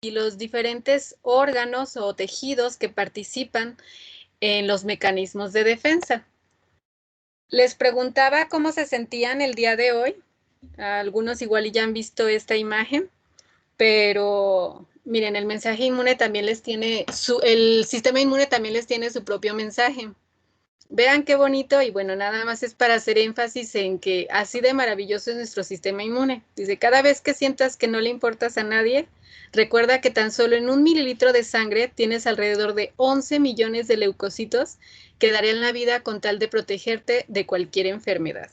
y los diferentes órganos o tejidos que participan en los mecanismos de defensa. Les preguntaba cómo se sentían el día de hoy. Algunos igual ya han visto esta imagen, pero miren, el mensaje inmune también les tiene, el sistema inmune también les tiene su propio mensaje. Vean qué bonito y bueno, nada más es para hacer énfasis en que así de maravilloso es nuestro sistema inmune. Dice, cada vez que sientas que no le importas a nadie, recuerda que tan solo en 1 mililitro de sangre tienes alrededor de 11 millones de leucocitos que darían la vida con tal de protegerte de cualquier enfermedad.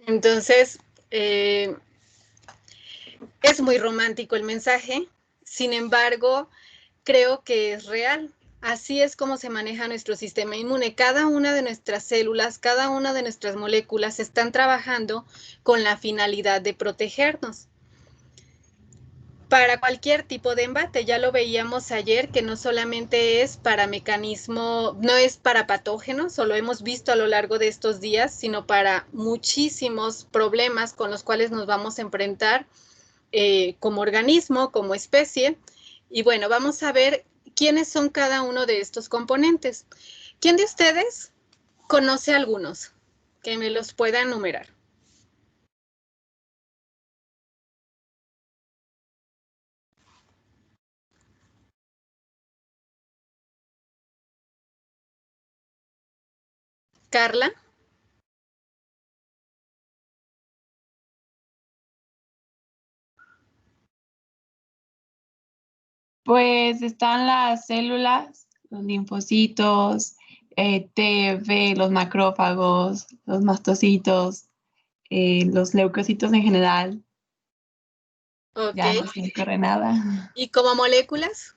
Entonces, es muy romántico el mensaje, sin embargo, creo que es real. Así es como se maneja nuestro sistema inmune. Cada una de nuestras células, cada una de nuestras moléculas están trabajando con la finalidad de protegernos. Para cualquier tipo de embate, ya lo veíamos ayer, que no solamente es para mecanismo, no es para patógenos, o lo hemos visto a lo largo de estos días, sino para muchísimos problemas con los cuales nos vamos a enfrentar como organismo, como especie. Y bueno, vamos a ver quiénes son cada uno de estos componentes. ¿Quién de ustedes conoce algunos? Que me los pueda enumerar. Carla. Pues están las células, los linfocitos, T, B, los macrófagos, los mastocitos, los leucocitos en general. Ok. Ya no se me ocurre nada. ¿Y como moléculas?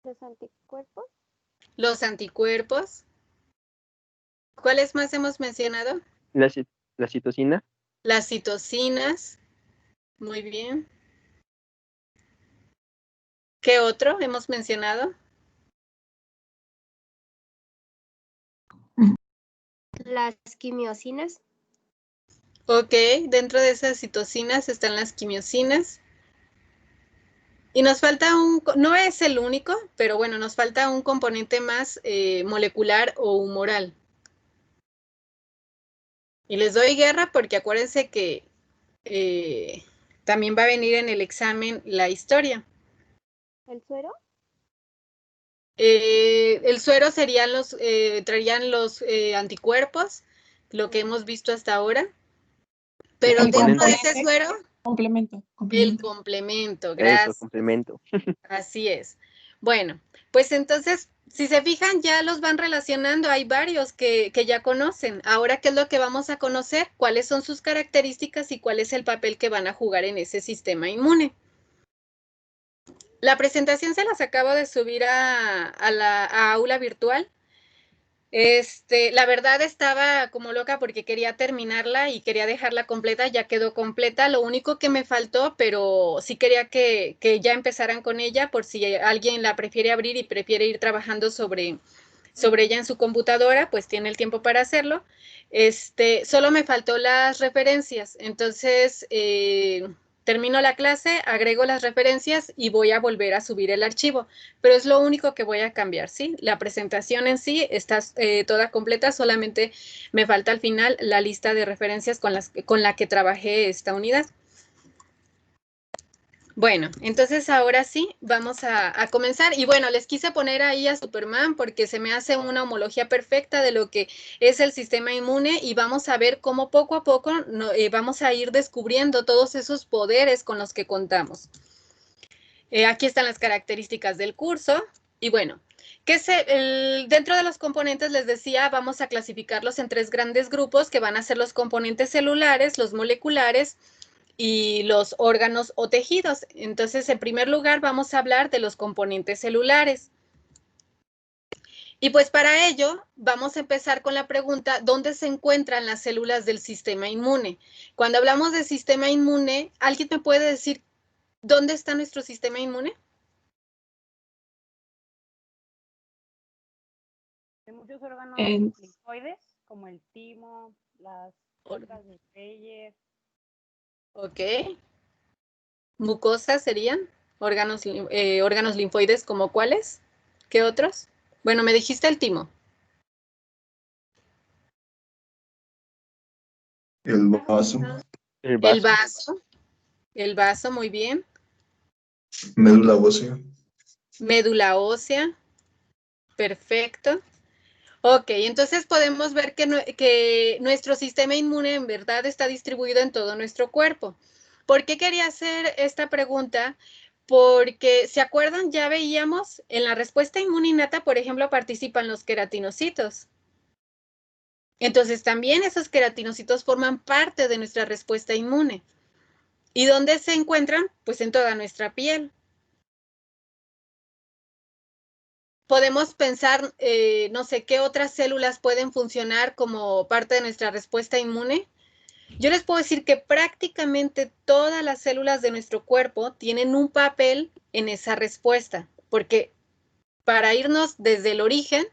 Los anticuerpos. Los anticuerpos. ¿Cuáles más hemos mencionado? La citosina. Las citocinas. Muy bien. ¿Qué otro hemos mencionado? Las quimiosinas. Ok, dentro de esas citocinas están las quimiosinas. Y nos falta no es el único, pero bueno, nos falta un componente más molecular o humoral. Y les doy guerra porque acuérdense que también va a venir en el examen la historia. ¿El suero? El suero serían traerían los anticuerpos, lo que hemos visto hasta ahora. Pero El dentro de componente. ese suero, Complemento. el complemento, Eso, gracias. complemento. Así es. Bueno, pues entonces, si se fijan, ya los van relacionando. Hay varios que ya conocen. Ahora, ¿qué es lo que vamos a conocer? ¿Cuáles son sus características y cuál es el papel que van a jugar en ese sistema inmune? La presentación se las acabo de subir a aula virtual. La verdad estaba como loca porque quería terminarla y quería dejarla completa, ya quedó completa. Lo único que me faltó, pero sí quería que ya empezaran con ella por si alguien la prefiere abrir y prefiere ir trabajando sobre ella en su computadora, pues tiene el tiempo para hacerlo. Solo me faltó las referencias, entonces termino la clase, agrego las referencias y voy a volver a subir el archivo, pero es lo único que voy a cambiar, ¿sí? La presentación en sí está toda completa, solamente me falta al final la lista de referencias con la que trabajé esta unidad. Bueno, entonces ahora sí, vamos a comenzar. Y bueno, les quise poner ahí a Superman porque se me hace una homología perfecta de lo que es el sistema inmune y vamos a ver cómo poco a poco vamos a ir descubriendo todos esos poderes con los que contamos. Aquí están las características del curso. Y bueno, dentro de los componentes, les decía, vamos a clasificarlos en 3 grandes grupos que van a ser los componentes celulares, los moleculares y los órganos o tejidos. Entonces, en primer lugar, vamos a hablar de los componentes celulares. Y pues para ello, vamos a empezar con la pregunta, ¿dónde se encuentran las células del sistema inmune? Cuando hablamos de sistema inmune, ¿alguien me puede decir dónde está nuestro sistema inmune? De muchos órganos En- linfoides, como el timo, las Or- otras de Peyer. Ok. Mucosas serían órganos linfoides, ¿como cuáles? ¿Qué otros? Bueno, me dijiste el timo. El vaso, El El vaso. vaso, muy bien. médula ósea, Médula ósea, perfecto. Ok, entonces podemos ver que nuestro sistema inmune en verdad está distribuido en todo nuestro cuerpo. ¿Por qué quería hacer esta pregunta? Porque, ¿se acuerdan? Ya veíamos en la respuesta inmune innata, por ejemplo, participan los queratinocitos. Entonces, también esos queratinocitos forman parte de nuestra respuesta inmune. ¿Y dónde se encuentran? Pues en toda nuestra piel. Podemos pensar, no sé, qué otras células pueden funcionar como parte de nuestra respuesta inmune. Yo les puedo decir que prácticamente todas las células de nuestro cuerpo tienen un papel en esa respuesta, porque para irnos desde el origen,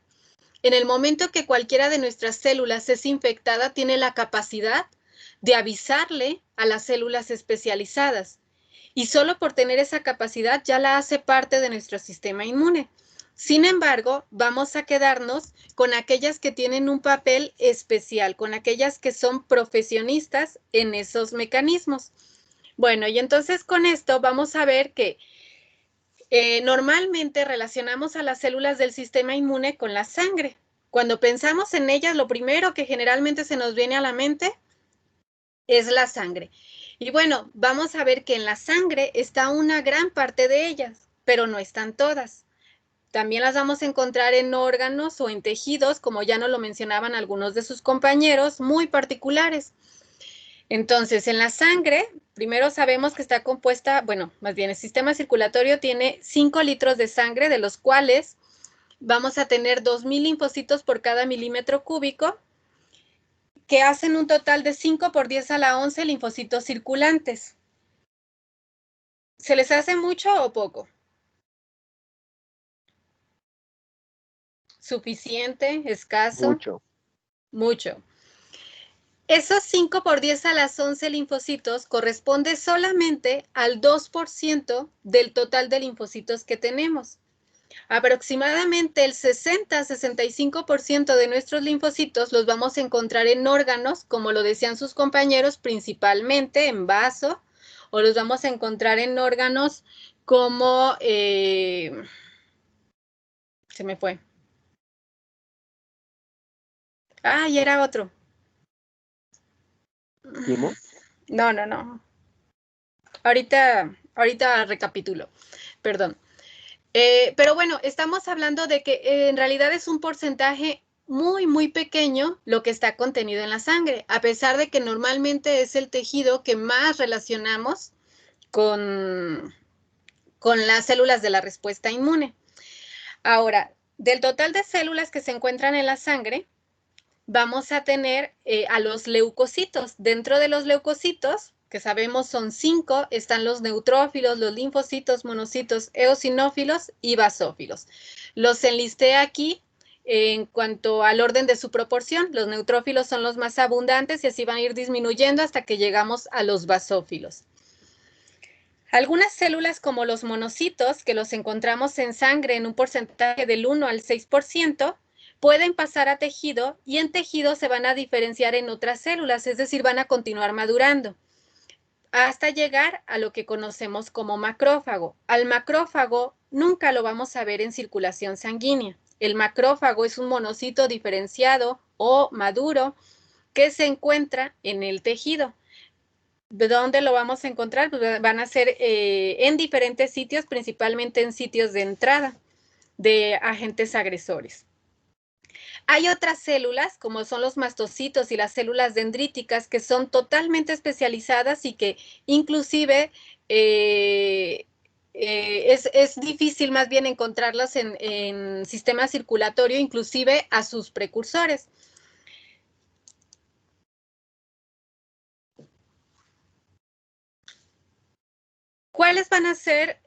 en el momento que cualquiera de nuestras células es infectada, tiene la capacidad de avisarle a las células especializadas. Y solo por tener esa capacidad ya la hace parte de nuestro sistema inmune. Sin embargo, vamos a quedarnos con aquellas que tienen un papel especial, con aquellas que son profesionistas en esos mecanismos. Bueno, y entonces con esto vamos a ver que normalmente relacionamos a las células del sistema inmune con la sangre. Cuando pensamos en ellas, lo primero que generalmente se nos viene a la mente es la sangre. Y bueno, vamos a ver que en la sangre está una gran parte de ellas, pero no están todas. También las vamos a encontrar en órganos o en tejidos, como ya nos lo mencionaban algunos de sus compañeros, muy particulares. Entonces, en la sangre, primero sabemos que está compuesta, bueno, más bien el sistema circulatorio tiene 5 litros de sangre, de los cuales vamos a tener 2,000 linfocitos por cada milímetro cúbico, que hacen un total de 5 por 10 a la 11 linfocitos circulantes. ¿Se les hace mucho o poco? ¿Suficiente? ¿Escaso? Mucho. Mucho. Esos 5 por 10 a las 11 linfocitos corresponde solamente al 2% del total de linfocitos que tenemos. Aproximadamente el 60-65% de nuestros linfocitos los vamos a encontrar en órganos, como lo decían sus compañeros, principalmente en vaso, o los vamos a encontrar en órganos como, se me fue. Ah, y era otro. Timo. No. Ahorita recapitulo. Perdón. Pero bueno, estamos hablando de que en realidad es un porcentaje muy pequeño lo que está contenido en la sangre, a pesar de que normalmente es el tejido que más relacionamos con, con las células de la respuesta inmune. Ahora, del total de células que se encuentran en la sangre, vamos a tener a los leucocitos. Dentro de los leucocitos, que sabemos son 5, están los neutrófilos, los linfocitos, monocitos, eosinófilos y basófilos. Los enlisté aquí en cuanto al orden de su proporción. Los neutrófilos son los más abundantes y así van a ir disminuyendo hasta que llegamos a los basófilos. Algunas células como los monocitos, que los encontramos en sangre en un porcentaje del 1 al 6%, pueden pasar a tejido y en tejido se van a diferenciar en otras células, es decir, van a continuar madurando hasta llegar a lo que conocemos como macrófago. Al macrófago nunca lo vamos a ver en circulación sanguínea. El macrófago es un monocito diferenciado o maduro que se encuentra en el tejido. ¿De dónde lo vamos a encontrar? Pues van a ser en diferentes sitios, principalmente en sitios de entrada de agentes agresores. Hay otras células, como son los mastocitos y las células dendríticas, que son totalmente especializadas y que inclusive es difícil más bien encontrarlas en sistema circulatorio, inclusive a sus precursores. ¿Cuáles van a ser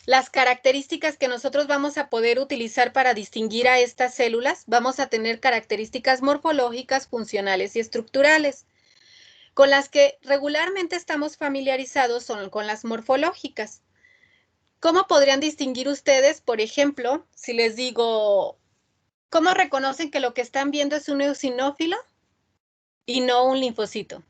las características que nosotros vamos a poder utilizar para distinguir a estas células, vamos a tener características morfológicas, funcionales y estructurales. Con las que regularmente estamos familiarizados son con las morfológicas. ¿Cómo podrían distinguir ustedes, por ejemplo, si les digo, cómo reconocen que lo que están viendo es un eosinófilo y no un linfocito?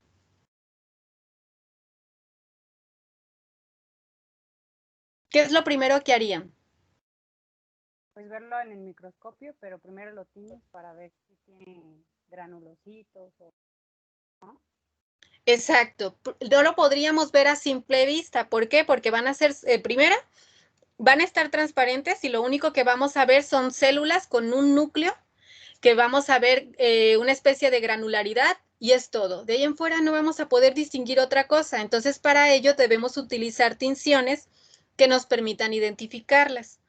¿Qué es lo primero que harían? Pues verlo en el microscopio, pero primero lo tienes para ver si tiene granulocitos o no. Exacto. No lo podríamos ver a simple vista. ¿Por qué? Porque van a ser, primera, van a estar transparentes y lo único que vamos a ver son células con un núcleo, que vamos a ver una especie de granularidad y es todo. De ahí en fuera no vamos a poder distinguir otra cosa. Entonces, para ello debemos utilizar tinciones que nos permitan identificarlas.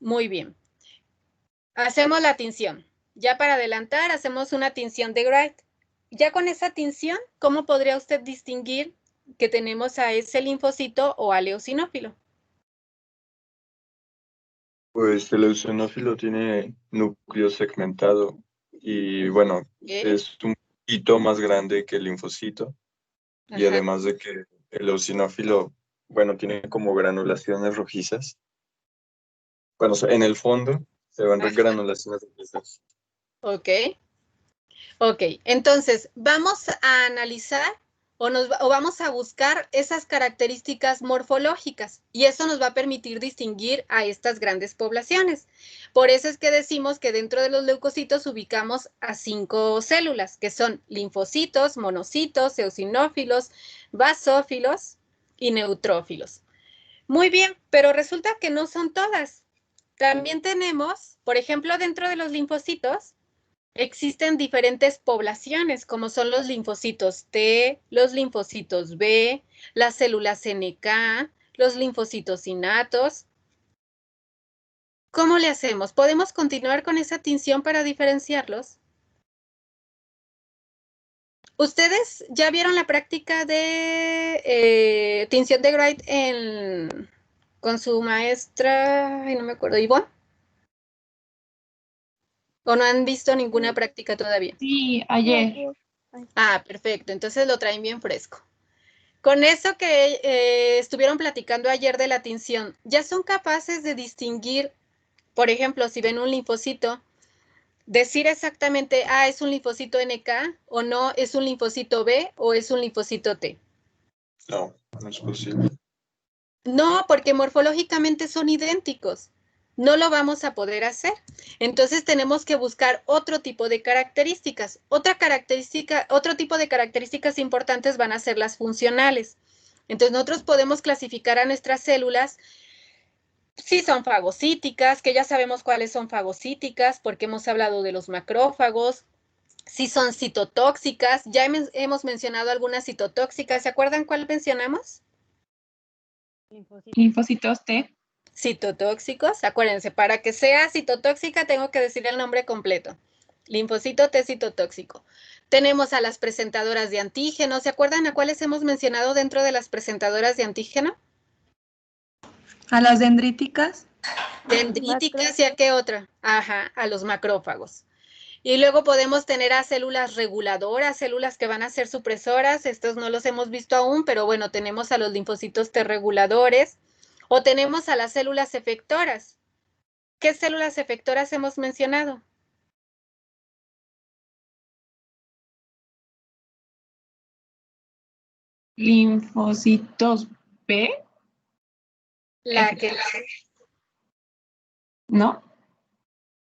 Muy bien. Hacemos la tinción. Ya para adelantar, hacemos una tinción de Wright. Ya con esa tinción, ¿cómo podría usted distinguir que tenemos a ese linfocito o al eosinófilo? Pues el eosinófilo tiene núcleo segmentado y bueno, es un poquito más grande que el linfocito. Y Ajá. además de que el eosinófilo, bueno, tiene como granulaciones rojizas. Bueno, o sea, en el fondo se ven Ajá. granulaciones rojizas. Ok. Ok, entonces vamos a analizar o vamos a buscar esas características morfológicas y eso nos va a permitir distinguir a estas grandes poblaciones. Por eso es que decimos que dentro de los leucocitos ubicamos a 5 células, que son linfocitos, monocitos, eosinófilos, basófilos y neutrófilos. Muy bien, pero resulta que no son todas. También tenemos, por ejemplo, dentro de los linfocitos, existen diferentes poblaciones, como son los linfocitos T, los linfocitos B, las células NK, los linfocitos innatos. ¿Cómo le hacemos? ¿Podemos continuar con esa tinción para diferenciarlos? ¿Ustedes ya vieron la práctica de tinción de Wright con su maestra, ay, no me acuerdo, Ivonne? ¿O no han visto ninguna práctica todavía? Sí, ayer. Ah, perfecto. Entonces lo traen bien fresco. Con eso que estuvieron platicando ayer de la tinción, ¿ya son capaces de distinguir, por ejemplo, si ven un linfocito, decir exactamente, ah, es un linfocito NK o no, es un linfocito B o es un linfocito T? No, no es posible. No, porque morfológicamente son idénticos. No lo vamos a poder hacer. Entonces tenemos que buscar otro tipo de características. Otro tipo de características importantes van a ser las funcionales. Entonces nosotros podemos clasificar a nuestras células si son fagocíticas, que ya sabemos cuáles son fagocíticas porque hemos hablado de los macrófagos. Si son citotóxicas, ya hemos mencionado algunas citotóxicas. ¿Se acuerdan cuál mencionamos? Linfocitos T. Citotóxicos, acuérdense, para que sea citotóxica tengo que decir el nombre completo. Linfocito T citotóxico. Tenemos a las presentadoras de antígeno. ¿Se acuerdan a cuáles hemos mencionado dentro de las presentadoras de antígeno? A las dendríticas. Dendríticas, ¿y a qué otra? Ajá, a los macrófagos. Y luego podemos tener a células reguladoras, células que van a ser supresoras. Estos no los hemos visto aún, pero bueno, tenemos a los linfocitos T reguladores. O tenemos a las células efectoras. ¿Qué células efectoras hemos mencionado? Linfocitos B. ¿No?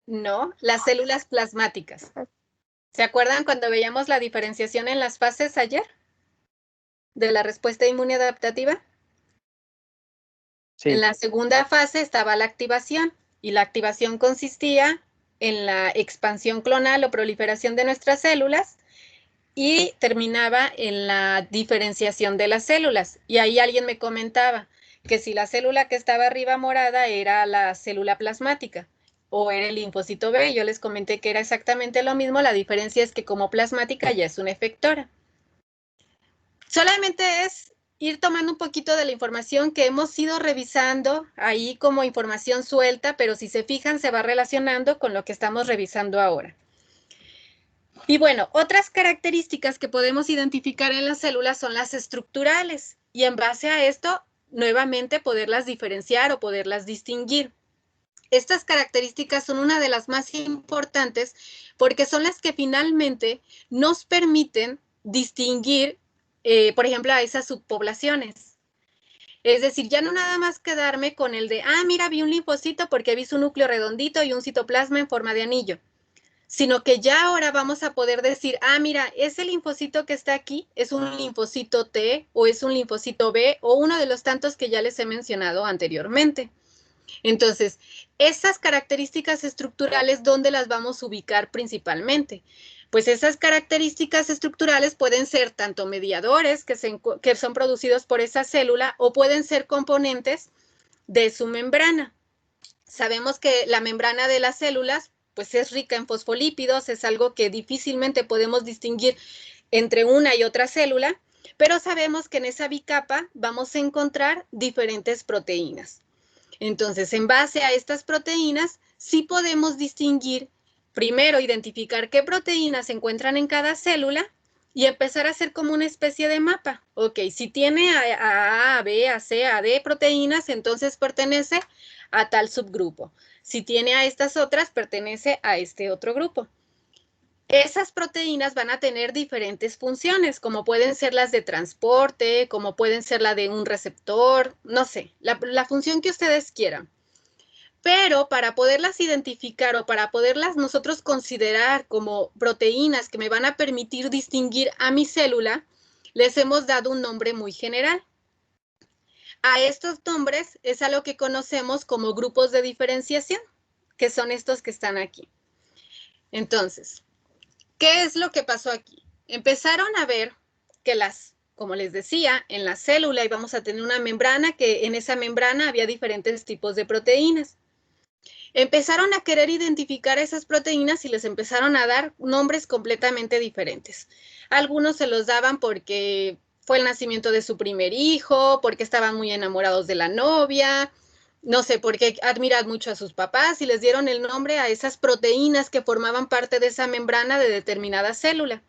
No, las células plasmáticas. ¿Se acuerdan cuando veíamos la diferenciación en las fases ayer? De la respuesta inmune adaptativa. Sí. En la segunda fase estaba la activación y la activación consistía en la expansión clonal o proliferación de nuestras células y terminaba en la diferenciación de las células. Y ahí alguien me comentaba que si la célula que estaba arriba morada era la célula plasmática o era el linfocito B, yo les comenté que era exactamente lo mismo, la diferencia es que como plasmática ya es una efectora. Solamente es ir tomando un poquito de la información que hemos ido revisando ahí como información suelta, pero si se fijan se va relacionando con lo que estamos revisando ahora. Y bueno, otras características que podemos identificar en las células son las estructurales y en base a esto, nuevamente poderlas diferenciar o poderlas distinguir. Estas características son una de las más importantes porque son las que finalmente nos permiten distinguir, por ejemplo, a esas subpoblaciones. Es decir, ya no nada más quedarme con el de, mira, vi un linfocito porque vi su núcleo redondito y un citoplasma en forma de anillo, sino que ya ahora vamos a poder decir, mira, ese linfocito que está aquí es un linfocito T o es un linfocito B o uno de los tantos que ya les he mencionado anteriormente. Entonces, esas características estructurales, ¿dónde las vamos a ubicar principalmente? Pues esas características estructurales pueden ser tanto mediadores que son producidos por esa célula o pueden ser componentes de su membrana. Sabemos que la membrana de las células pues es rica en fosfolípidos, es algo que difícilmente podemos distinguir entre una y otra célula, pero sabemos que en esa bicapa vamos a encontrar diferentes proteínas. Entonces, en base a estas proteínas, sí podemos distinguir, primero identificar qué proteínas se encuentran en cada célula y empezar a hacer como una especie de mapa. Ok, si tiene a B, a C, a D proteínas, entonces pertenece a tal subgrupo. Si tiene a estas otras, pertenece a este otro grupo. Esas proteínas van a tener diferentes funciones, como pueden ser las de transporte, como pueden ser la de un receptor, no sé, la función que ustedes quieran. Pero para poderlas identificar o para poderlas nosotros considerar como proteínas que me van a permitir distinguir a mi célula, les hemos dado un nombre muy general. A estos nombres es a lo que conocemos como grupos de diferenciación, que son estos que están aquí. Entonces, ¿qué es lo que pasó aquí? Empezaron a ver que como les decía, en la célula íbamos a tener una membrana, que en esa membrana había diferentes tipos de proteínas. Empezaron a querer identificar esas proteínas y les empezaron a dar nombres completamente diferentes. Algunos se los daban porque fue el nacimiento de su primer hijo, porque estaban muy enamorados de la novia, no sé, porque admiran mucho a sus papás y les dieron el nombre a esas proteínas que formaban parte de esa membrana de determinada célula.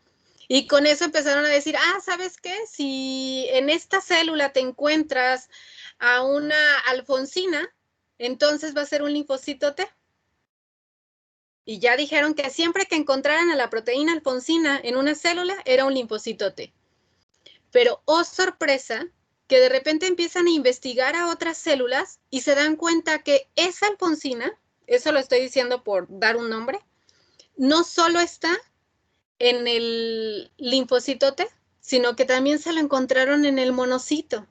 Y con eso empezaron a decir, ¿sabes qué? Si en esta célula te encuentras a una alfonsina, entonces va a ser un linfocito T. Y ya dijeron que siempre que encontraran a la proteína alfonsina en una célula, era un linfocito T. Pero, oh sorpresa, que de repente empiezan a investigar a otras células y se dan cuenta que esa alfonsina, eso lo estoy diciendo por dar un nombre, no solo está en el linfocito T, sino que también se lo encontraron en el monocito.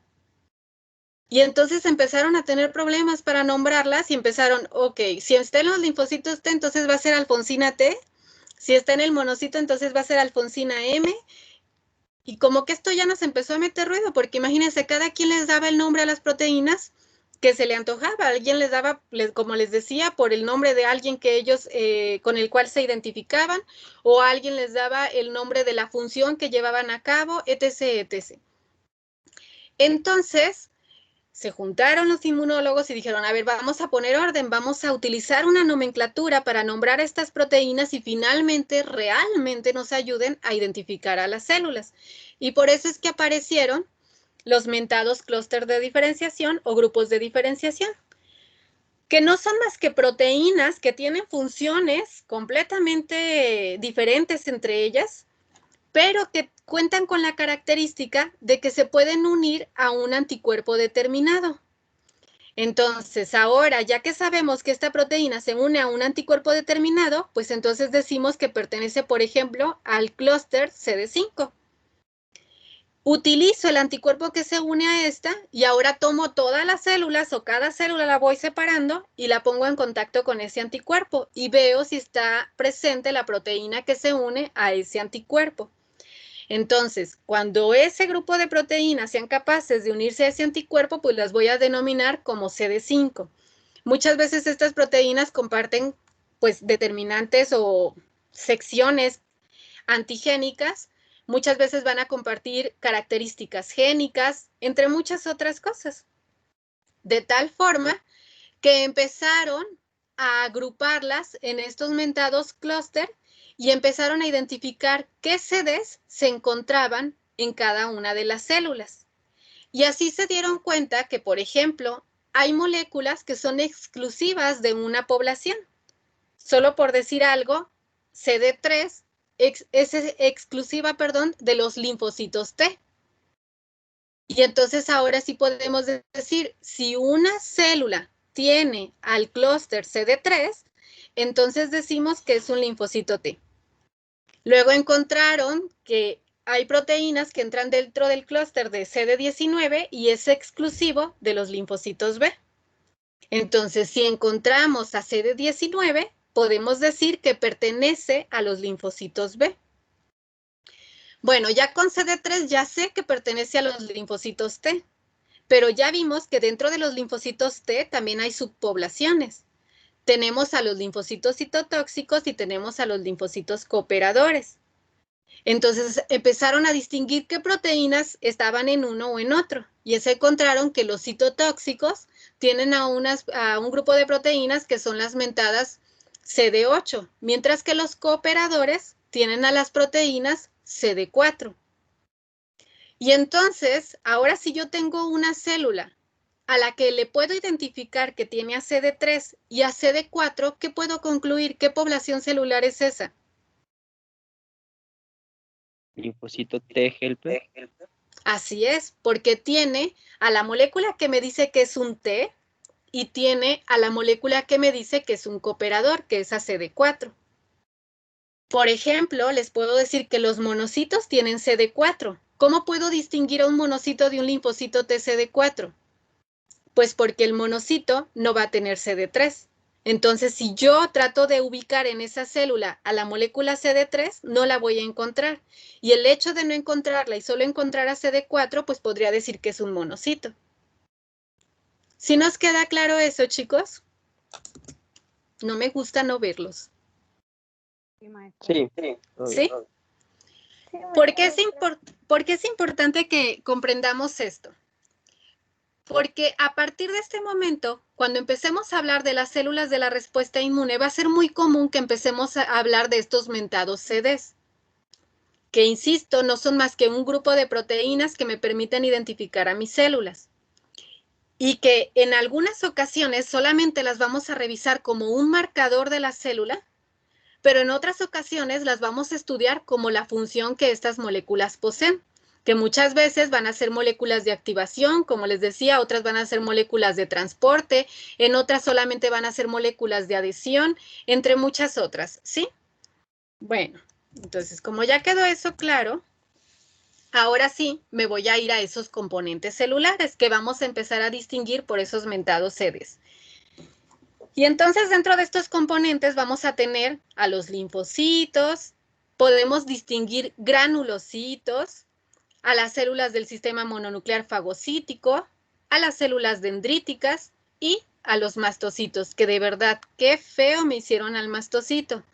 Y entonces empezaron a tener problemas para nombrarlas y empezaron, ok, si está en los linfocitos T, entonces va a ser alfonsina T. Si está en el monocito, entonces va a ser alfonsina M. Y como que esto ya nos empezó a meter ruido, porque imagínense, cada quien les daba el nombre a las proteínas que se le antojaba. Alguien les daba, como les decía, por el nombre de alguien que ellos, con el cual se identificaban, o alguien les daba el nombre de la función que llevaban a cabo, etc., etc. Entonces, se juntaron los inmunólogos y dijeron, a ver, vamos a poner orden, vamos a utilizar una nomenclatura para nombrar estas proteínas y finalmente, realmente nos ayuden a identificar a las células. Y por eso es que aparecieron los mentados clústeres de diferenciación o grupos de diferenciación, que no son más que proteínas que tienen funciones completamente diferentes entre ellas, pero que cuentan con la característica de que se pueden unir a un anticuerpo determinado. Entonces, ahora, ya que sabemos que esta proteína se une a un anticuerpo determinado, pues entonces decimos que pertenece, por ejemplo, al clúster CD5. Utilizo el anticuerpo que se une a esta y ahora tomo todas las células o cada célula la voy separando y la pongo en contacto con ese anticuerpo y veo si está presente la proteína que se une a ese anticuerpo. Entonces, cuando ese grupo de proteínas sean capaces de unirse a ese anticuerpo, pues las voy a denominar como CD5. Muchas veces estas proteínas comparten pues determinantes o secciones antigénicas, muchas veces van a compartir características génicas, entre muchas otras cosas. De tal forma que empezaron a agruparlas en estos mentados clúster y empezaron a identificar qué sedes se encontraban en cada una de las células. Y así se dieron cuenta que, por ejemplo, hay moléculas que son exclusivas de una población. Solo por decir algo, CD3 es exclusiva, de los linfocitos T. Y entonces ahora sí podemos decir, si una célula tiene al clúster CD3, entonces decimos que es un linfocito T. Luego encontraron que hay proteínas que entran dentro del clúster de CD19 y es exclusivo de los linfocitos B. Entonces, si encontramos a CD19, podemos decir que pertenece a los linfocitos B. Bueno, ya con CD3 ya sé que pertenece a los linfocitos T, pero ya vimos que dentro de los linfocitos T también hay subpoblaciones. Tenemos a los linfocitos citotóxicos y tenemos a los linfocitos cooperadores. Entonces empezaron a distinguir qué proteínas estaban en uno o en otro y se encontraron que los citotóxicos tienen a un grupo de proteínas que son las mentadas CD8, mientras que los cooperadores tienen a las proteínas CD4. Y entonces, ahora si yo tengo una célula a la que le puedo identificar que tiene a CD3 y a CD4, ¿qué puedo concluir? ¿Qué población celular es esa? Linfocito T helper. Así es, porque tiene a la molécula que me dice que es un T y tiene a la molécula que me dice que es un cooperador, que es a CD4. Por ejemplo, les puedo decir que los monocitos tienen CD4. ¿Cómo puedo distinguir a un monocito de un linfocito TCD4? Pues porque el monocito no va a tener CD3. Entonces, si yo trato de ubicar en esa célula a la molécula CD3, no la voy a encontrar. Y el hecho de no encontrarla y solo encontrar a CD4, pues podría decir que es un monocito. ¿Sí nos queda claro eso, chicos? No me gusta no verlos. Sí, maestra. Sí. ¿Sí? Sí, ¿Por qué maestra. es importante que comprendamos esto? Porque a partir de este momento, cuando empecemos a hablar de las células de la respuesta inmune, va a ser muy común que empecemos a hablar de estos mentados CDs, que insisto, no son más que un grupo de proteínas que me permiten identificar a mis células. Y que en algunas ocasiones solamente las vamos a revisar como un marcador de la célula, pero en otras ocasiones las vamos a estudiar como la función que estas moléculas poseen, que muchas veces van a ser moléculas de activación, como les decía, otras van a ser moléculas de transporte, en otras solamente van a ser moléculas de adhesión, entre muchas otras, ¿sí? Bueno, entonces como ya quedó eso claro, ahora sí me voy a ir a esos componentes celulares que vamos a empezar a distinguir por esos mentados sedes. Y entonces dentro de estos componentes vamos a tener a los linfocitos, podemos distinguir granulocitos, a las células del sistema mononuclear fagocítico, a las células dendríticas y a los mastocitos, que de verdad, qué feo me hicieron al mastocito.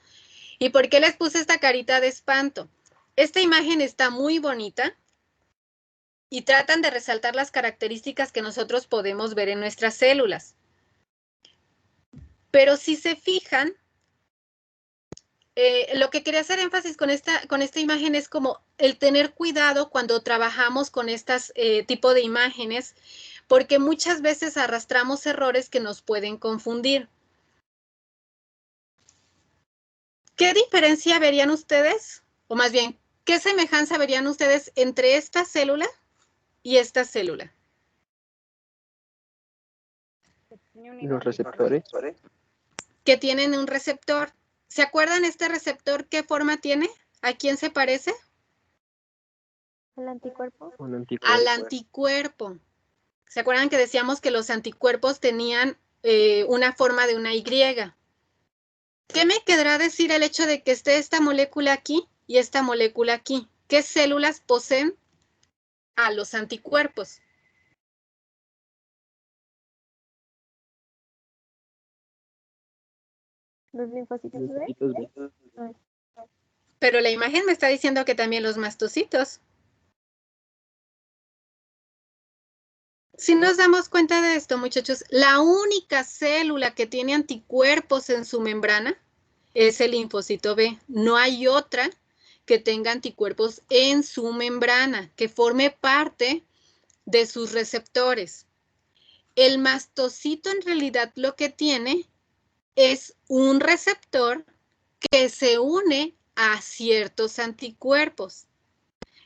¿Y por qué les puse esta carita de espanto? Esta imagen está muy bonita y tratan de resaltar las características que nosotros podemos ver en nuestras células. Pero si se fijan, lo que quería hacer énfasis con esta imagen es como el tener cuidado cuando trabajamos con estas tipo de imágenes, porque muchas veces arrastramos errores que nos pueden confundir. ¿Qué diferencia verían ustedes? O más bien, ¿qué semejanza verían ustedes entre esta célula y esta célula? Los receptores. Que tienen un receptor. ¿Se acuerdan este receptor qué forma tiene? ¿A quién se parece? ¿El anticuerpo? Un anticuerpo. Al anticuerpo. ¿Se acuerdan que decíamos que los anticuerpos tenían una forma de una Y? ¿Qué me quedará decir el hecho de que esté esta molécula aquí y esta molécula aquí? ¿Qué células poseen a los anticuerpos? ¿Los linfocitos B? Linfocitos B. Pero la imagen me está diciendo que también los mastocitos. Si nos damos cuenta de esto, muchachos, la única célula que tiene anticuerpos en su membrana es el linfocito B. No hay otra que tenga anticuerpos en su membrana, que forme parte de sus receptores. El mastocito en realidad lo que tiene es un receptor que se une a ciertos anticuerpos.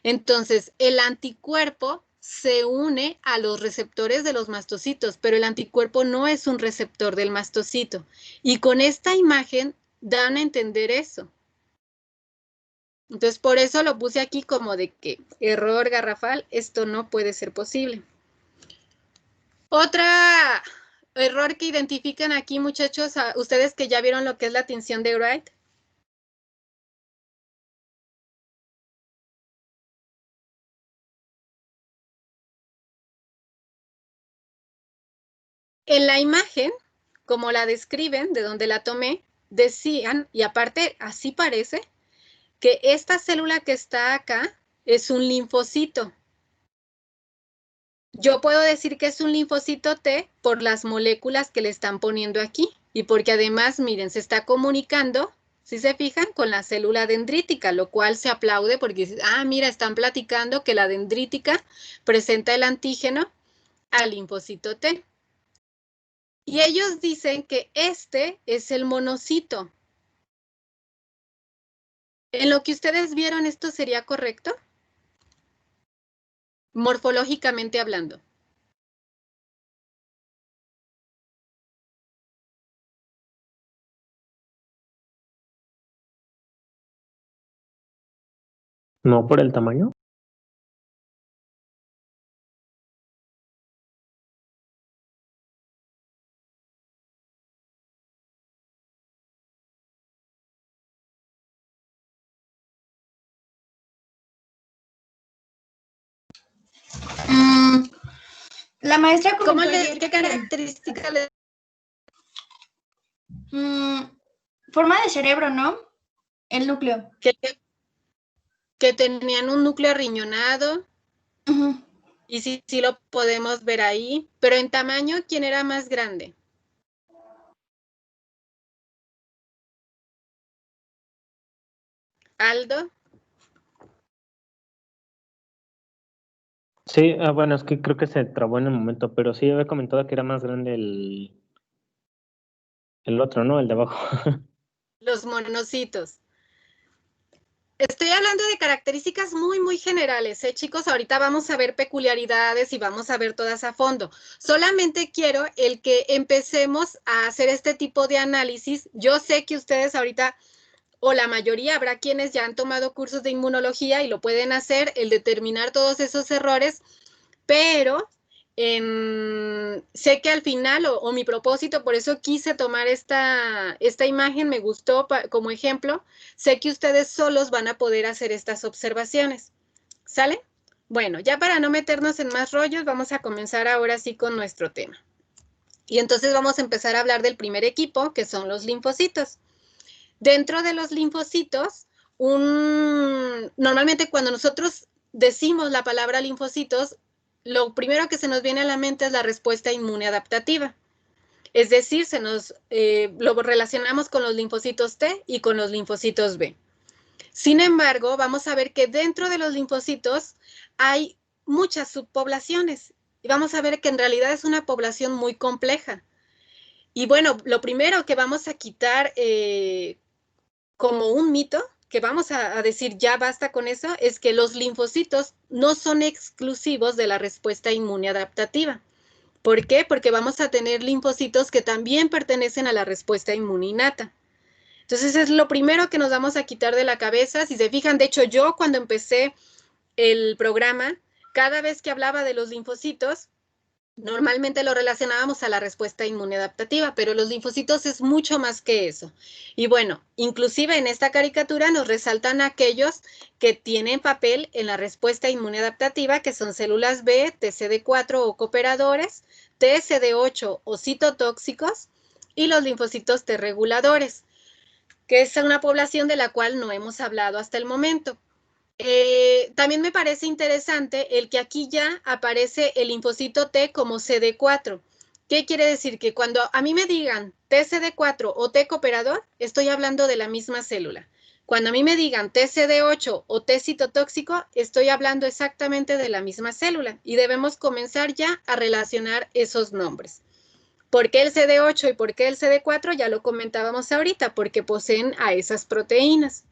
Entonces, el anticuerpo se une a los receptores de los mastocitos, pero el anticuerpo no es un receptor del mastocito. Y con esta imagen dan a entender eso. Entonces, por eso lo puse aquí como de que error garrafal, esto no puede ser posible. Otra error que identifican aquí, muchachos, ustedes que ya vieron lo que es la tinción de Wright. En la imagen, como la describen, de donde la tomé, decían, y aparte así parece, que esta célula que está acá es un linfocito. Yo puedo decir que es un linfocito T por las moléculas que le están poniendo aquí y porque además, miren, se está comunicando, si se fijan, con la célula dendrítica, lo cual se aplaude porque, mira, están platicando que la dendrítica presenta el antígeno al linfocito T. Y ellos dicen que este es el monocito. En lo que ustedes vieron, ¿esto sería correcto? Morfológicamente hablando. No por el tamaño. La maestra ¿Cómo comentó ayer qué característica le... forma de cerebro, ¿no? El núcleo. Que tenían un núcleo arriñonado. Ujú. Y sí lo podemos ver ahí. Pero en tamaño, ¿quién era más grande? ¿Aldo? Sí, bueno, es que creo que se trabó en el momento, pero sí había comentado que era más grande el otro, ¿no? El de abajo. Los monocitos. Estoy hablando de características muy, muy generales, chicos. Ahorita vamos a ver peculiaridades y vamos a ver todas a fondo. Solamente quiero el que empecemos a hacer este tipo de análisis. Yo sé que ustedes ahorita, o la mayoría, habrá quienes ya han tomado cursos de inmunología y lo pueden hacer, el determinar todos esos errores, pero sé que al final, o mi propósito, por eso quise tomar esta imagen, me gustó como ejemplo, sé que ustedes solos van a poder hacer estas observaciones. ¿Sale? Bueno, ya para no meternos en más rollos, vamos a comenzar ahora sí con nuestro tema. Y entonces vamos a empezar a hablar del primer equipo, que son los linfocitos. Dentro de los linfocitos, normalmente cuando nosotros decimos la palabra linfocitos, lo primero que se nos viene a la mente es la respuesta inmune adaptativa. Es decir, lo relacionamos con los linfocitos T y con los linfocitos B. Sin embargo, vamos a ver que dentro de los linfocitos hay muchas subpoblaciones. Y vamos a ver que en realidad es una población muy compleja. Y bueno, lo primero que vamos a quitar como un mito, que vamos a decir ya basta con eso, es que los linfocitos no son exclusivos de la respuesta inmune adaptativa. ¿Por qué? Porque vamos a tener linfocitos que también pertenecen a la respuesta inmune innata. Entonces es lo primero que nos vamos a quitar de la cabeza. Si se fijan, de hecho yo cuando empecé el programa, cada vez que hablaba de los linfocitos, normalmente lo relacionábamos a la respuesta inmune adaptativa, pero los linfocitos es mucho más que eso. Y bueno, inclusive en esta caricatura nos resaltan aquellos que tienen papel en la respuesta inmune adaptativa, que son células B, TCD4 o cooperadores, TCD8 o citotóxicos y los linfocitos T reguladores. que es una población de la cual no hemos hablado hasta el momento. También me parece interesante el que aquí ya aparece el linfocito T como CD4. ¿Qué quiere decir? Que cuando a mí me digan TCD4 o T cooperador, estoy hablando de la misma célula. Cuando a mí me digan TCD8 o T citotóxico, estoy hablando exactamente de la misma célula y debemos comenzar ya a relacionar esos nombres. ¿Por qué el CD8 y por qué el CD4? Ya lo comentábamos ahorita, porque poseen a esas proteínas.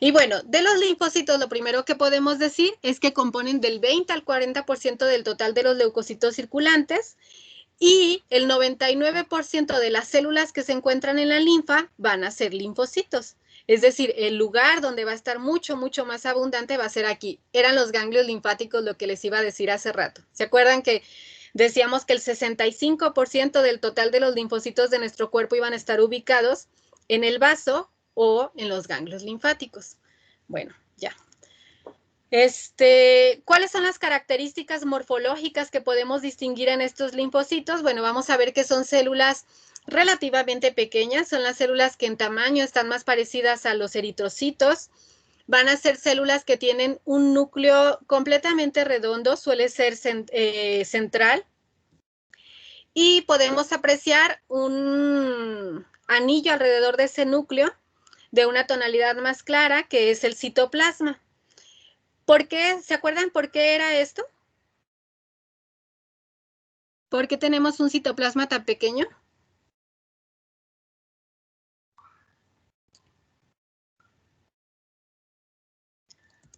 Y bueno, de los linfocitos lo primero que podemos decir es que componen del 20 al 40% del total de los leucocitos circulantes y el 99% de las células que se encuentran en la linfa van a ser linfocitos. Es decir, el lugar donde va a estar mucho más abundante va a ser aquí. Eran los ganglios linfáticos lo que les iba a decir hace rato. ¿Se acuerdan que decíamos que el 65% del total de los linfocitos de nuestro cuerpo iban a estar ubicados en el vaso o en los ganglios linfáticos? Bueno, ya. ¿Cuáles son las características morfológicas que podemos distinguir en estos linfocitos? Bueno, vamos a ver que son células relativamente pequeñas, son las células que en tamaño están más parecidas a los eritrocitos. Van a ser células que tienen un núcleo completamente redondo, suele ser central. Y podemos apreciar un anillo alrededor de ese núcleo de una tonalidad más clara, que es el citoplasma. ¿Por qué? ¿Se acuerdan por qué era esto? ¿Por qué tenemos un citoplasma tan pequeño?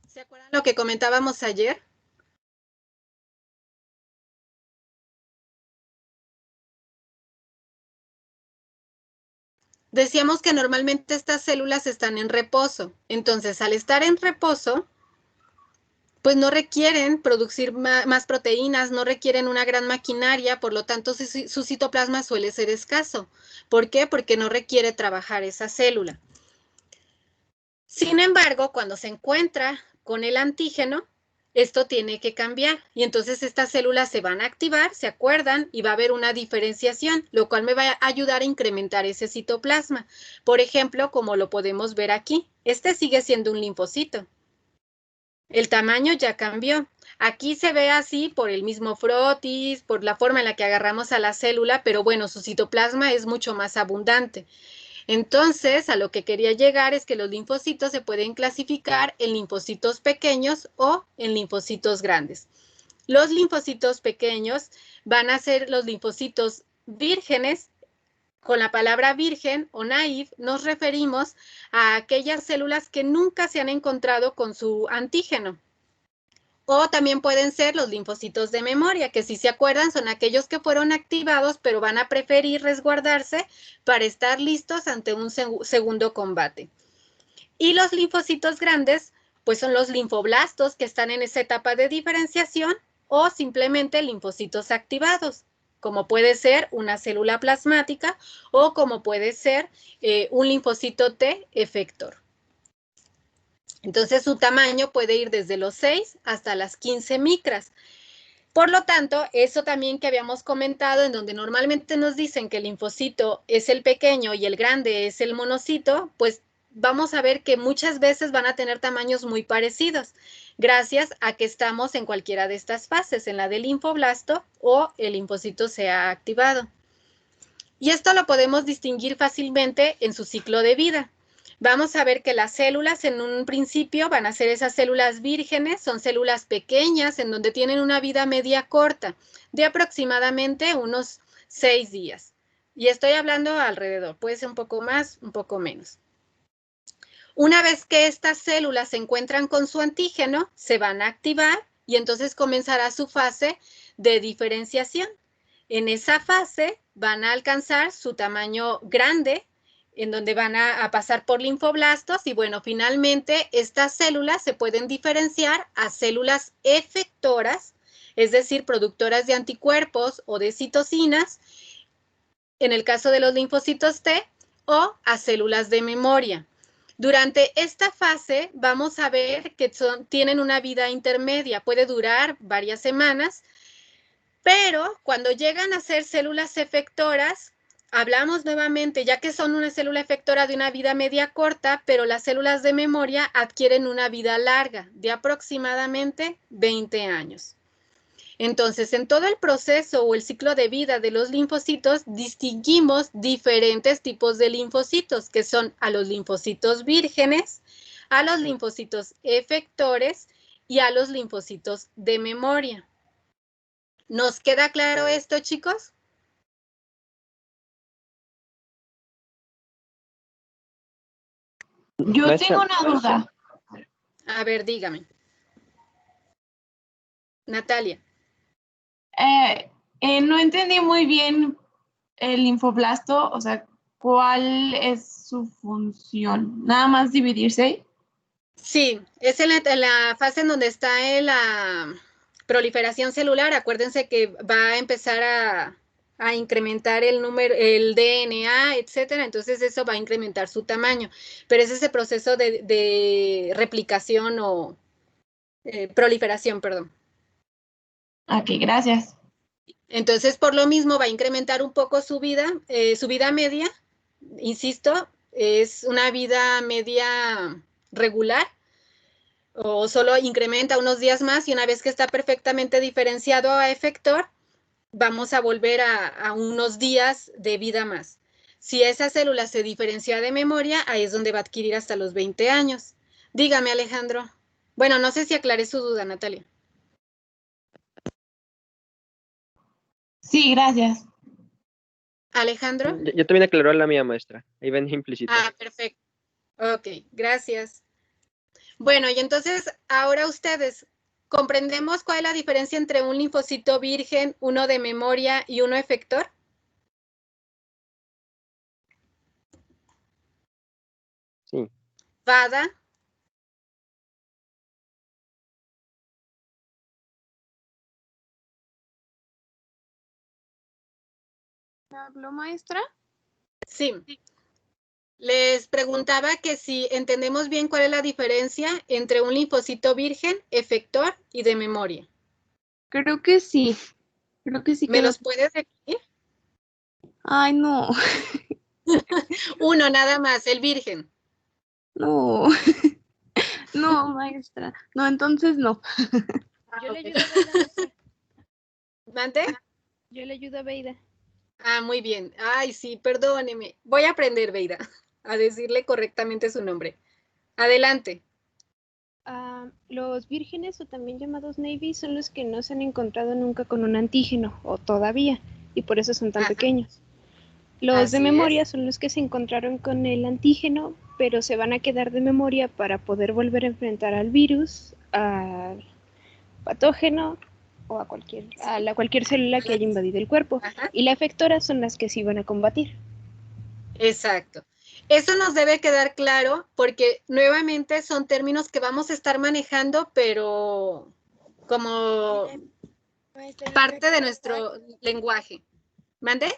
¿Se acuerdan lo que comentábamos ayer? Decíamos que normalmente estas células están en reposo. Entonces, al estar en reposo, pues no requieren producir más proteínas, no requieren una gran maquinaria, por lo tanto su citoplasma suele ser escaso. ¿Por qué? Porque no requiere trabajar esa célula. Sin embargo, cuando se encuentra con el antígeno, esto tiene que cambiar y entonces estas células se van a activar, ¿se acuerdan? Y va a haber una diferenciación, lo cual me va a ayudar a incrementar ese citoplasma. Por ejemplo, como lo podemos ver aquí, este sigue siendo un linfocito. El tamaño ya cambió. Aquí se ve así por el mismo frotis, por la forma en la que agarramos a la célula, pero bueno, su citoplasma es mucho más abundante. Entonces, a lo que quería llegar es que los linfocitos se pueden clasificar en linfocitos pequeños o en linfocitos grandes. Los linfocitos pequeños van a ser los linfocitos vírgenes. Con la palabra virgen o naive nos referimos a aquellas células que nunca se han encontrado con su antígeno. O también pueden ser los linfocitos de memoria, que si se acuerdan son aquellos que fueron activados, pero van a preferir resguardarse para estar listos ante un segundo combate. Y los linfocitos grandes, pues son los linfoblastos que están en esa etapa de diferenciación o simplemente linfocitos activados, como puede ser una célula plasmática o como puede ser un linfocito T efector. Entonces, su tamaño puede ir desde los 6 hasta las 15 micras. Por lo tanto, eso también que habíamos comentado, en donde normalmente nos dicen que el linfocito es el pequeño y el grande es el monocito, pues vamos a ver que muchas veces van a tener tamaños muy parecidos, gracias a que estamos en cualquiera de estas fases, en la del linfoblasto o el linfocito se ha activado. Y esto lo podemos distinguir fácilmente en su ciclo de vida. Vamos a ver que las células en un principio van a ser esas células vírgenes, son células pequeñas en donde tienen una vida media corta de aproximadamente unos 6 días. Y estoy hablando alrededor, puede ser un poco más, un poco menos. Una vez que estas células se encuentran con su antígeno, se van a activar y entonces comenzará su fase de diferenciación. En esa fase van a alcanzar su tamaño grande, en donde van a pasar por linfoblastos y bueno, finalmente estas células se pueden diferenciar a células efectoras, es decir, productoras de anticuerpos o de citocinas, en el caso de los linfocitos T, o a células de memoria. Durante esta fase vamos a ver que tienen una vida intermedia, puede durar varias semanas, pero cuando llegan a ser células efectoras, hablamos nuevamente, ya que son una célula efectora de una vida media corta, pero las células de memoria adquieren una vida larga, de aproximadamente 20 años. Entonces, en todo el proceso o el ciclo de vida de los linfocitos, distinguimos diferentes tipos de linfocitos, que son a los linfocitos vírgenes, a los linfocitos efectores y a los linfocitos de memoria. ¿Nos queda claro esto, chicos? Yo Maestra, tengo una duda. A ver, dígame. Natalia. No entendí muy bien el linfoblasto, o sea, ¿cuál es su función? ¿Nada más dividirse? Sí, es en la fase en donde está en la proliferación celular. Acuérdense que va a empezar a incrementar el número, el DNA, etcétera. Entonces eso va a incrementar su tamaño. Pero es ese proceso de replicación o proliferación, perdón. Ok, gracias. Entonces, por lo mismo, va a incrementar un poco su vida media. Insisto, es una vida media regular, o solo incrementa unos días más y una vez que está perfectamente diferenciado a efector, vamos a volver a unos días de vida más. Si esa célula se diferencia de memoria, ahí es donde va a adquirir hasta los 20 años. Dígame, Alejandro. Bueno, no sé si aclaré su duda, Natalia. Sí, gracias. Alejandro. yo también aclaró la mía, maestra. Ahí ven implícito. Ah, perfecto. Ok, gracias. Bueno, y entonces ahora ustedes, ¿comprendemos cuál es la diferencia entre un linfocito virgen, uno de memoria y uno efector? Sí. Vada. ¿Hablo, maestra? Sí. Les preguntaba que si entendemos bien cuál es la diferencia entre un linfocito virgen, efector y de memoria. Creo que sí. Creo que sí. ¿Me los puedes definir? Ay, no. Uno nada más, el virgen. No. No, maestra. No, entonces no. Yo le ayudo a Beida, maestra. ¿Mande? Yo le ayudo a Beida. Ah, muy bien. Ay, sí, perdóneme. Voy a aprender, Beida, a decirle correctamente su nombre. Adelante. Los vírgenes, o también llamados Navy, son los que no se han encontrado nunca con un antígeno, o todavía, y por eso son tan Ajá. pequeños. Los de Así memoria es. son los que se encontraron con el antígeno, pero se van a quedar de memoria para poder volver a enfrentar al virus, al patógeno o a cualquier célula que haya invadido el cuerpo. Ajá. Y la efectora son las que sí van a combatir. Exacto. Eso nos debe quedar claro porque nuevamente son términos que vamos a estar manejando, pero como parte de nuestro lenguaje. ¿Mande?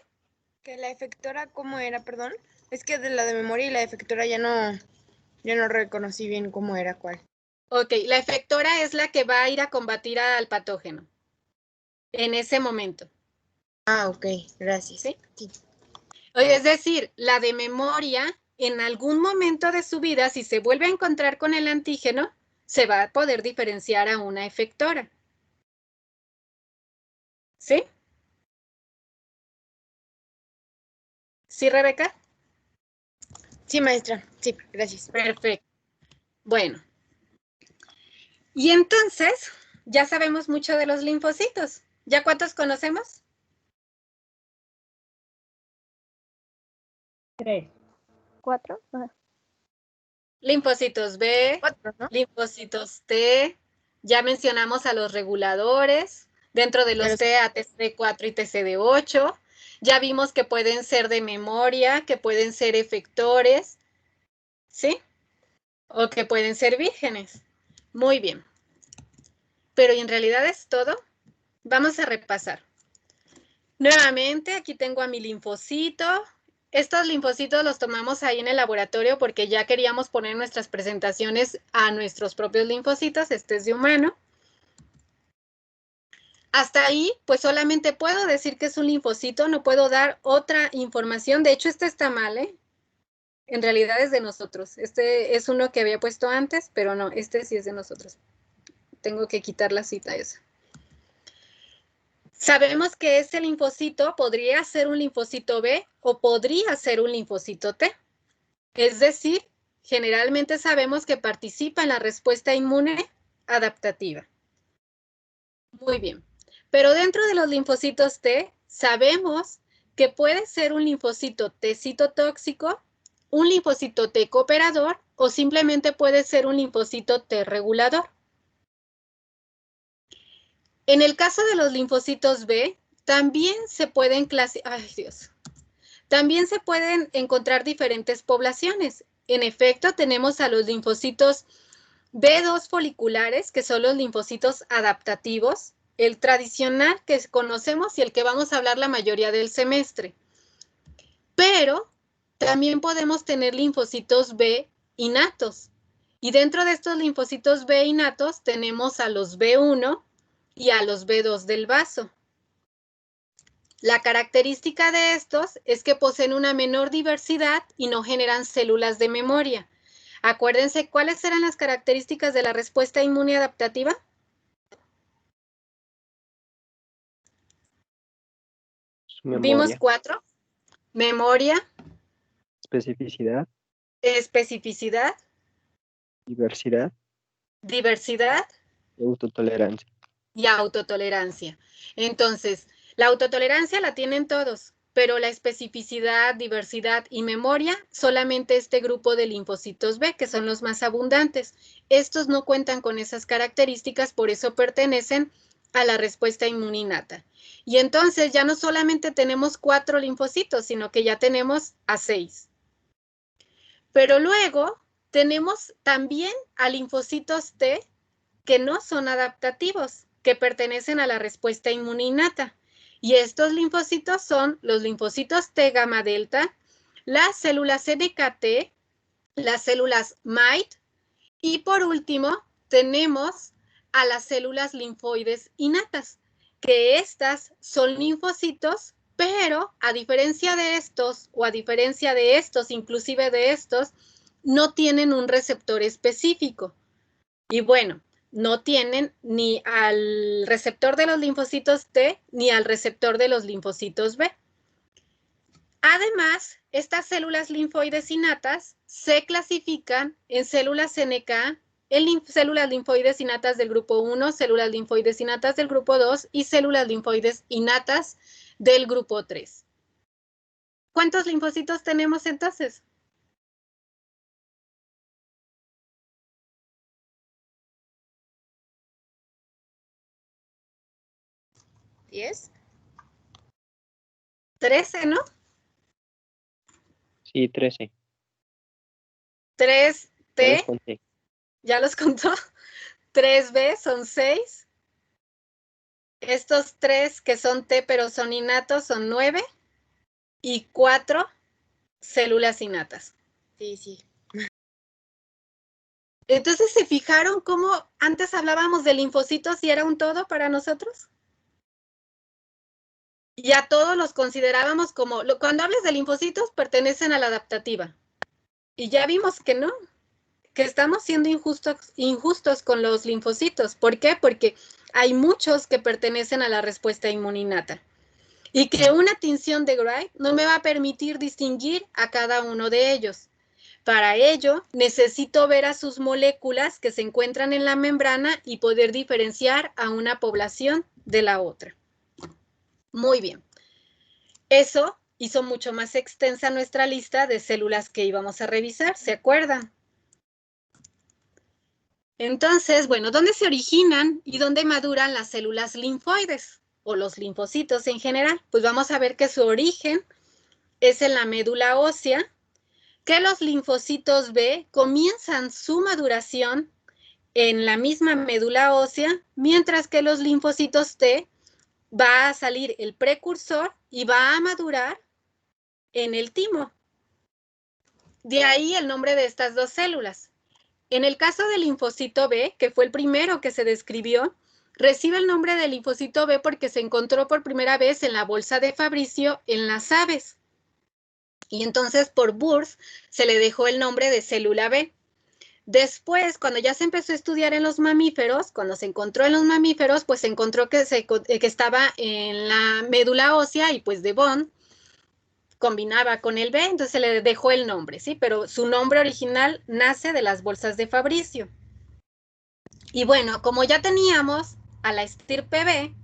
Que la efectora, ¿cómo era? Perdón. Es que de la de memoria y la efectora ya no reconocí bien cómo era cuál. Ok, la efectora es la que va a ir a combatir al patógeno en ese momento. Ah, ok, gracias. ¿Sí? Sí. Es decir, la de memoria, en algún momento de su vida, si se vuelve a encontrar con el antígeno, se va a poder diferenciar a una efectora. ¿Sí? ¿Sí, Rebeca? Sí, maestra. Sí, gracias. Perfecto. Bueno. Y entonces, ya sabemos mucho de los linfocitos. ¿Ya cuántos conocemos? 3. 4. Linfocitos B, 4, ¿no? linfocitos T. Ya mencionamos a los reguladores. Dentro de los T, a TCD4 y TCD8. Ya vimos que pueden ser de memoria, que pueden ser efectores, ¿sí? O que pueden ser vírgenes. Muy bien. Pero ¿y en realidad es todo? Vamos a repasar. Nuevamente, aquí tengo a mi linfocito. Estos linfocitos los tomamos ahí en el laboratorio porque ya queríamos poner nuestras presentaciones a nuestros propios linfocitos. Este es de humano. Hasta ahí, pues solamente puedo decir que es un linfocito, no puedo dar otra información. De hecho, este está mal, ¿eh? En realidad es de nosotros. Este es uno que había puesto antes, pero no, este sí es de nosotros. Tengo que quitar la cita esa. Sabemos que este linfocito podría ser un linfocito B o podría ser un linfocito T. Es decir, generalmente sabemos que participa en la respuesta inmune adaptativa. Muy bien. Pero dentro de los linfocitos T, sabemos que puede ser un linfocito T citotóxico, un linfocito T cooperador o simplemente puede ser un linfocito T regulador. En el caso de los linfocitos B, también se pueden también se pueden encontrar diferentes poblaciones. En efecto, tenemos a los linfocitos B2 foliculares, que son los linfocitos adaptativos, el tradicional que conocemos y el que vamos a hablar la mayoría del semestre. Pero también podemos tener linfocitos B innatos. Y dentro de estos linfocitos B innatos tenemos a los B1 y a los B2 del vaso. La característica de estos es que poseen una menor diversidad y no generan células de memoria. Acuérdense, ¿cuáles eran las características de la respuesta inmune adaptativa? Vimos 4. Memoria. Especificidad. Especificidad. Diversidad. Diversidad. Y autotolerancia. Y autotolerancia. Entonces, la autotolerancia la tienen todos, pero la especificidad, diversidad y memoria, solamente este grupo de linfocitos B, que son los más abundantes. Estos no cuentan con esas características, por eso pertenecen a la respuesta inmune innata. Y entonces ya no solamente tenemos 4 linfocitos, sino que ya tenemos a 6. Pero luego tenemos también a linfocitos T que no son adaptativos, que pertenecen a la respuesta inmune innata. Y estos linfocitos son los linfocitos T gamma delta, las células NKT, las células MAIT y por último tenemos a las células linfoides innatas, que estas son linfocitos, pero a diferencia de estos, o a diferencia de estos, inclusive de estos, no tienen un receptor específico. Y bueno, no tienen ni al receptor de los linfocitos T ni al receptor de los linfocitos B. Además, estas células linfoides innatas se clasifican en células NK, en células linfoides innatas del grupo 1, células linfoides innatas del grupo 2 y células linfoides innatas del grupo 3. ¿Cuántos linfocitos tenemos entonces? ¿10? 13, ¿no? Sí, 13. 3T, ya los contó. 3B son 6. Estos 3 que son T pero son innatos son 9. Y 4 células innatas. Sí. Entonces, ¿se fijaron cómo antes hablábamos de linfocitos y era un todo para nosotros? Y a todos los considerábamos como, cuando hables de linfocitos, pertenecen a la adaptativa. Y ya vimos que no, que estamos siendo injustos con los linfocitos. ¿Por qué? Porque hay muchos que pertenecen a la respuesta inmune innata. Y que una tinción de Gray no me va a permitir distinguir a cada uno de ellos. Para ello, necesito ver a sus moléculas que se encuentran en la membrana y poder diferenciar a una población de la otra. Muy bien. Eso hizo mucho más extensa nuestra lista de células que íbamos a revisar, ¿se acuerdan? Entonces, bueno, ¿dónde se originan y dónde maduran las células linfoides o los linfocitos en general? Pues vamos a ver que su origen es en la médula ósea, que los linfocitos B comienzan su maduración en la misma médula ósea, mientras que los linfocitos T va a salir el precursor y va a madurar en el timo. De ahí el nombre de estas dos células. En el caso del linfocito B, que fue el primero que se describió, Recibe el nombre de linfocito B porque se encontró por primera vez en la bolsa de Fabricio en las aves. Y entonces por Burns se le dejó el nombre de célula B. Después, cuando ya se empezó a estudiar en los mamíferos, cuando se encontró en los mamíferos, pues se encontró que estaba en la médula ósea y pues de Bond combinaba con el B, entonces se le dejó el nombre, ¿sí? Pero su nombre original nace de las bolsas de Fabricio. Y bueno, como ya teníamos a la estirpe B,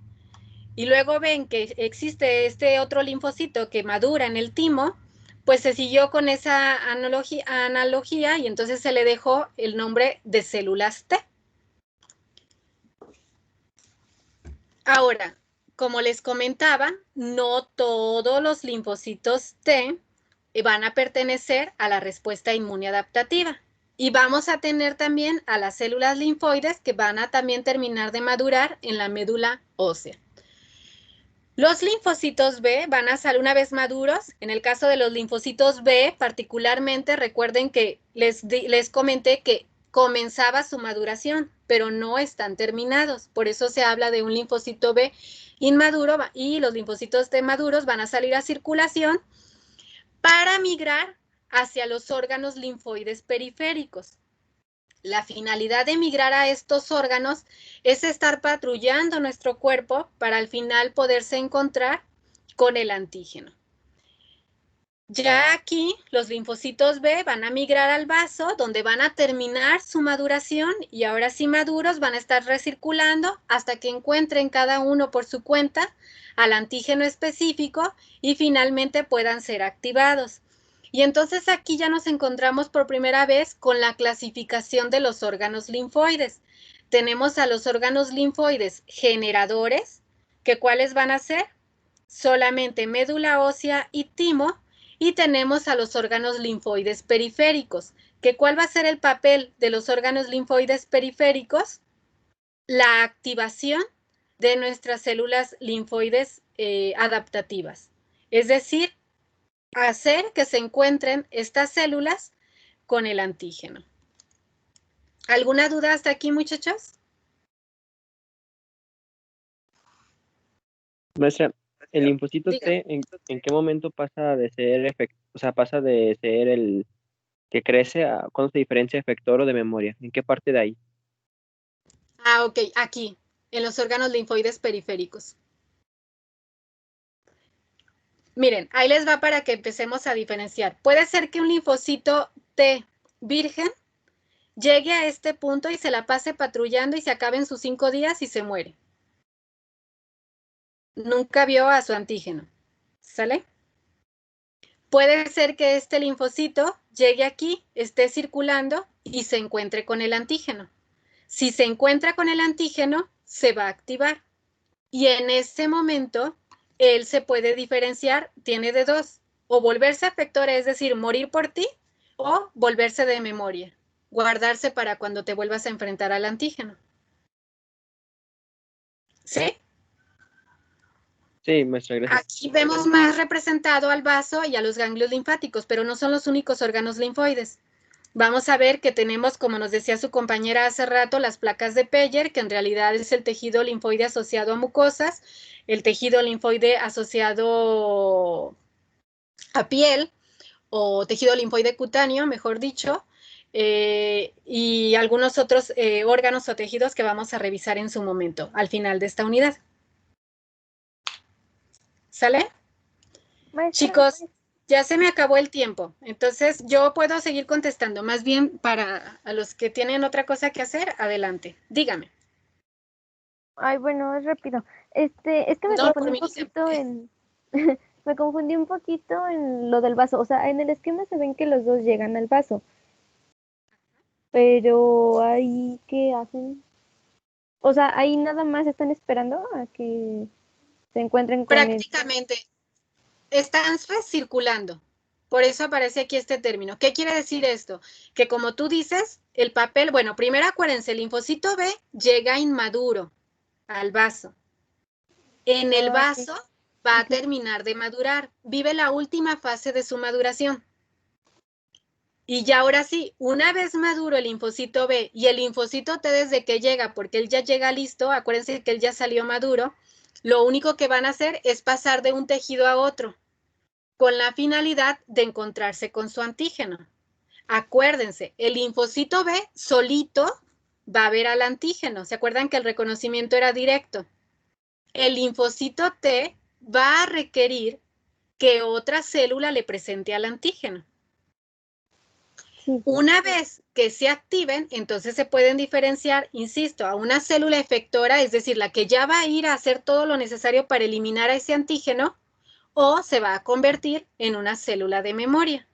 y luego ven que existe este otro linfocito que madura en el timo, pues se siguió con esa analogía y entonces se le dejó el nombre de células T. Ahora, como les comentaba, no todos los linfocitos T van a pertenecer a la respuesta inmune adaptativa. Y vamos a tener también a las células linfoides que van a también terminar de madurar en la médula ósea. Los linfocitos B van a salir una vez maduros. En el caso de los linfocitos B, particularmente, recuerden que les comenté que comenzaba su maduración, pero no están terminados. Por eso se habla de un linfocito B inmaduro y los linfocitos T maduros van a salir a circulación para migrar hacia los órganos linfoides periféricos. La finalidad de migrar a estos órganos es estar patrullando nuestro cuerpo para al final poderse encontrar con el antígeno. Ya aquí los linfocitos B van a migrar al vaso donde van a terminar su maduración y ahora sí maduros van a estar recirculando hasta que encuentren cada uno por su cuenta al antígeno específico y finalmente puedan ser activados. Y entonces aquí ya nos encontramos por primera vez con la clasificación de los órganos linfoides. Tenemos a los órganos linfoides generadores, que ¿cuáles van a ser? Solamente médula ósea y timo, y tenemos a los órganos linfoides periféricos, que ¿cuál va a ser el papel de los órganos linfoides periféricos? La activación de nuestras células linfoides adaptativas, es decir, hacer que se encuentren estas células con el antígeno. ¿Alguna duda hasta aquí, muchachos? Maestra, ¿el linfocito Dígame. T en qué momento pasa de ser pasa de ser el que crece a cuándo se diferencia de efector o de memoria? ¿En qué parte de ahí? Ah, ok, aquí, en los órganos linfoides periféricos. Miren, ahí les va para que empecemos a diferenciar. Puede ser que un linfocito T virgen llegue a este punto y se la pase patrullando y se acabe en sus 5 días y se muere. Nunca vio a su antígeno. ¿Sale? Puede ser que este linfocito llegue aquí, esté circulando y se encuentre con el antígeno. Si se encuentra con el antígeno, se va a activar. Y en ese momento, él se puede diferenciar, tiene de dos, o volverse efector, es decir, morir por ti, o volverse de memoria, guardarse para cuando te vuelvas a enfrentar al antígeno. ¿Sí? Sí, maestra, gracias. Aquí vemos más representado al vaso y a los ganglios linfáticos, pero no son los únicos órganos linfoides. Vamos a ver que tenemos, como nos decía su compañera hace rato, las placas de Peyer, que en realidad es el tejido linfoide asociado a mucosas, el tejido linfoide asociado a piel, o tejido linfoide cutáneo, mejor dicho, y algunos otros órganos o tejidos que vamos a revisar en su momento, al final de esta unidad. ¿Sale? Maestra, Chicos, ya se me acabó el tiempo, entonces yo puedo seguir contestando. Más bien para a los que tienen otra cosa que hacer, adelante. Dígame. ay, bueno, es rápido. Es que me No, confundí un por mí poquito en me confundí un poquito en lo del vaso. O sea, en el esquema se ven que los dos llegan al vaso. Pero ahí, ¿qué hacen? O sea, ahí nada más están esperando a que se encuentren con el... Prácticamente están recirculando. Por eso aparece aquí este término. ¿Qué quiere decir esto? Que como tú dices, el papel, bueno, primero acuérdense, el linfocito B llega inmaduro al vaso. En el Ah, ok. vaso va a terminar de madurar. Vive la última fase de su maduración. Y ya ahora sí, una vez maduro el linfocito B y el linfocito T desde que llega, porque él ya llega listo, acuérdense que él ya salió maduro, lo único que van a hacer es pasar de un tejido a otro, con la finalidad de encontrarse con su antígeno. Acuérdense, el linfocito B solito va a ver al antígeno. ¿Se acuerdan que el reconocimiento era directo? El linfocito T va a requerir que otra célula le presente al antígeno. Una vez que se activen, entonces se pueden diferenciar, insisto, a una célula efectora, es decir, la que ya va a ir a hacer todo lo necesario para eliminar a ese antígeno, o se va a convertir en una célula de memoria.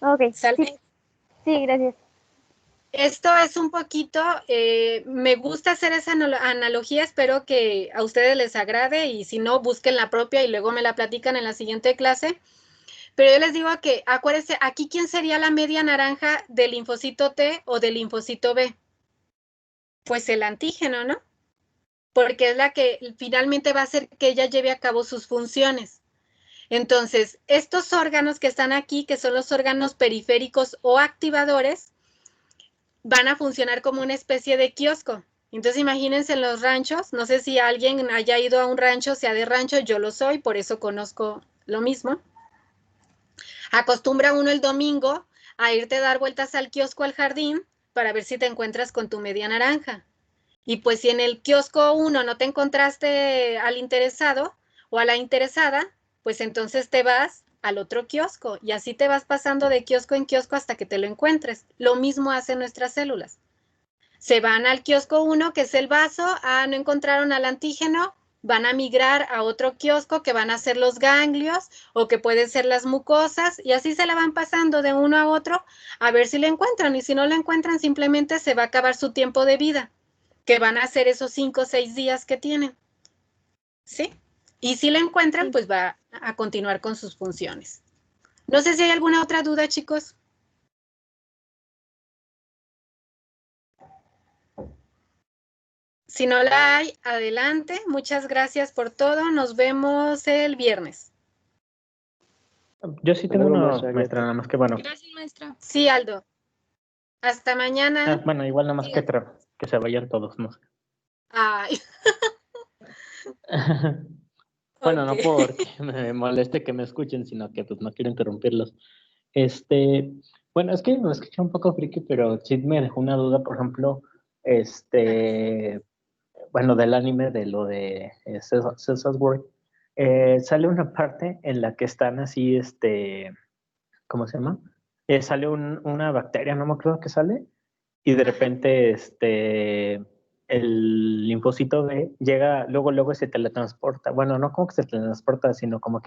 Ok, ¿Sale? sí, gracias. Esto es un poquito, me gusta hacer esa analogía, espero que a ustedes les agrade y si no, busquen la propia y luego me la platican en la siguiente clase. Pero yo les digo que, acuérdense, aquí ¿quién sería la media naranja del linfocito T o del linfocito B? Pues el antígeno, ¿no? Porque es la que finalmente va a hacer que ella lleve a cabo sus funciones. Entonces, estos órganos que están aquí, que son los órganos periféricos o activadores, van a funcionar como una especie de kiosco. Entonces, imagínense en los ranchos, no sé si alguien haya ido a un rancho, sea de rancho, yo lo soy, por eso conozco lo mismo. Acostumbra uno el domingo a irte a dar vueltas al kiosco, al jardín, para ver si te encuentras con tu media naranja. Y pues si en el kiosco 1 no te encontraste al interesado o a la interesada, pues entonces te vas al otro kiosco y así te vas pasando de kiosco en kiosco hasta que te lo encuentres. Lo mismo hacen nuestras células. Se van al kiosco 1, que es el vaso, no encontraron al antígeno, van a migrar a otro kiosco que van a ser los ganglios o que pueden ser las mucosas y así se la van pasando de uno a otro a ver si lo encuentran y si no lo encuentran simplemente se va a acabar su tiempo de vida, que van a ser esos 5 o 6 días que tienen. ¿Sí? Y si lo encuentran, pues va a continuar con sus funciones. No sé si hay alguna otra duda, chicos. Si no la hay, adelante. Muchas gracias por todo. Nos vemos el viernes. Yo sí tengo Luego, una maestra, maestra, nada más que bueno. Gracias, maestra. Sí, Aldo. Hasta mañana. Bueno, igual nada más Sí. que se vayan todos, no sé. Ay. Bueno, no Ok. porque me moleste que me escuchen, sino que pues no quiero interrumpirlos. Bueno, es que me escuché un poco friki, pero sí me dejó una duda, por ejemplo, bueno, del anime, de lo de Celsius World, sale una parte en la que están así, ¿cómo se llama? Sale una bacteria, no me acuerdo qué sale, y de repente, el linfocito B llega, luego se teletransporta. Bueno, no como que se teletransporta, sino como que